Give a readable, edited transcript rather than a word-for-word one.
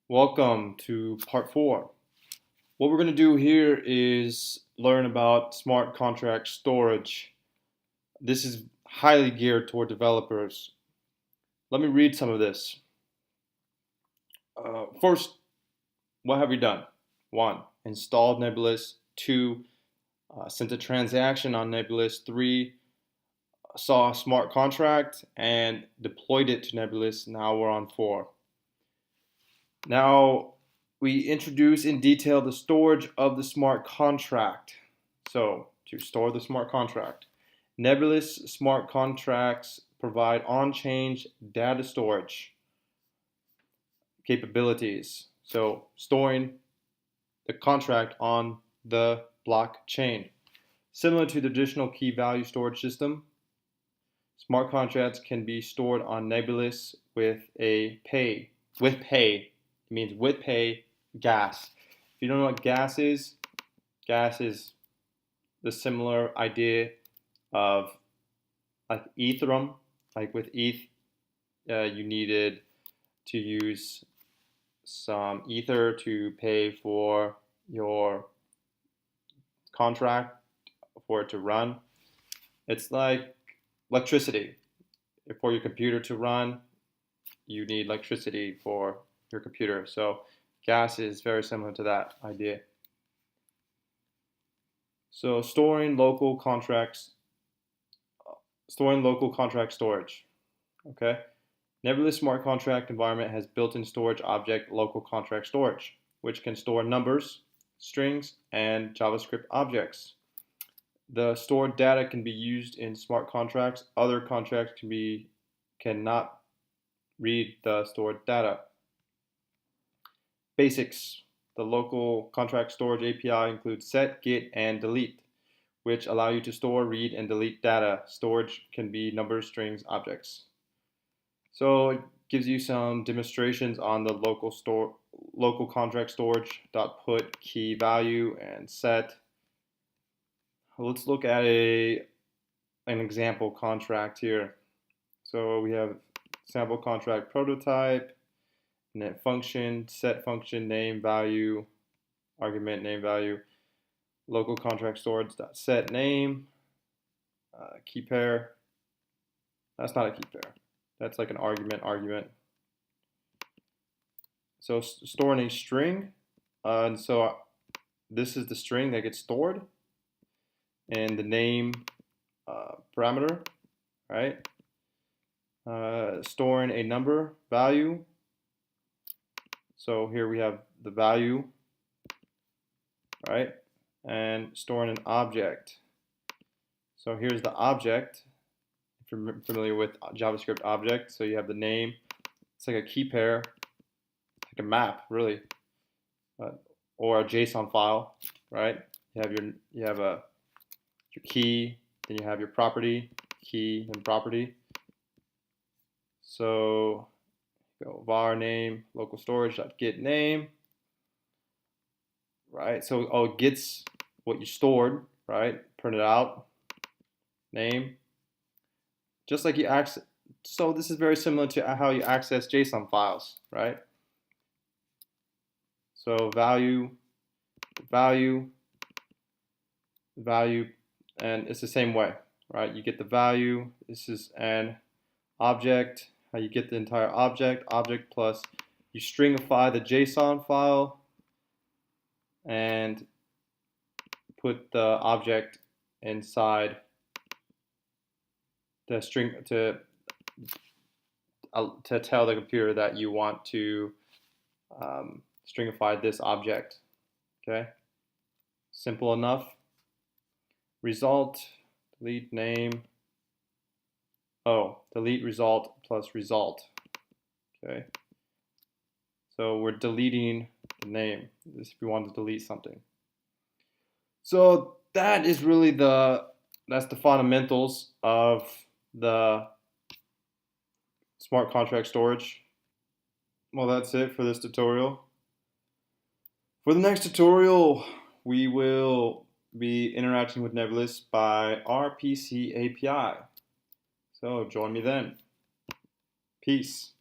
Welcome to part 4. What we're going to do here is learn about smart contract storage. This is highly geared toward developers. Let me read some of this. First, what have we done? 1. Installed Nebulas. 2. Sent a transaction on Nebulas. 3. Saw a smart contract and deployed it to Nebulas. Now we're on 4. Now, we introduce in detail the storage of the smart contract. So, to store the smart contract, Nebulous smart contracts provide on-chain data storage capabilities. So, storing the contract on the blockchain. Similar to the traditional key value storage system, smart contracts can be stored on Nebulous with pay. It means with pay gas. If you don't know what gas is the similar idea of like Ethereum. Like with ETH, you needed to use some Ether to pay for your contract for it to run. It's like electricity. For your computer to run, you need electricity for your computer. So gas is very similar to that idea. So storing local contract storage. Okay. Nebulous smart contract environment has built-in storage object local contract storage, which can store numbers, strings, and JavaScript objects. The stored data can be used in smart contracts. Other contracts cannot read the stored data. Basics. The local contract storage API includes set, get, and delete, which allow you to store, read, and delete data. Storage can be numbers, strings, objects. So it gives you some demonstrations on the local contract storage .put key value and set. Let's look at an example contract here. So we have sample contract prototype, net function, set function, name, value, argument, name, value, local contract storage .set name, key pair. That's not a key pair. That's like an argument. So storing a string, and so this is the string that gets stored, and the name parameter, right? Storing a number value. So here we have the value, right? And storing an object. So here's the object. If you're familiar with JavaScript object, so you have the name. It's like a key pair, like a map, really, or a JSON file, right? You have your key, then you have your property, key, and property. So go var name, local storage .get name, right? So it gets what you stored, right? Print it out, name. Just like you access, so this is very similar to how you access JSON files, right? So value, and it's the same way, right? You get the value. This is an object. How you get the entire object plus you stringify the JSON file and put the object inside the string to tell the computer that you want to stringify this object. Okay, simple enough. Result, delete name. Oh, delete result plus result. Okay, so we're deleting the name. This if we want to delete something. So that is really that's the fundamentals of the smart contract storage. Well, that's it for this tutorial. For the next tutorial, we will be interacting with Nebulas by RPC API. So join me then. Peace.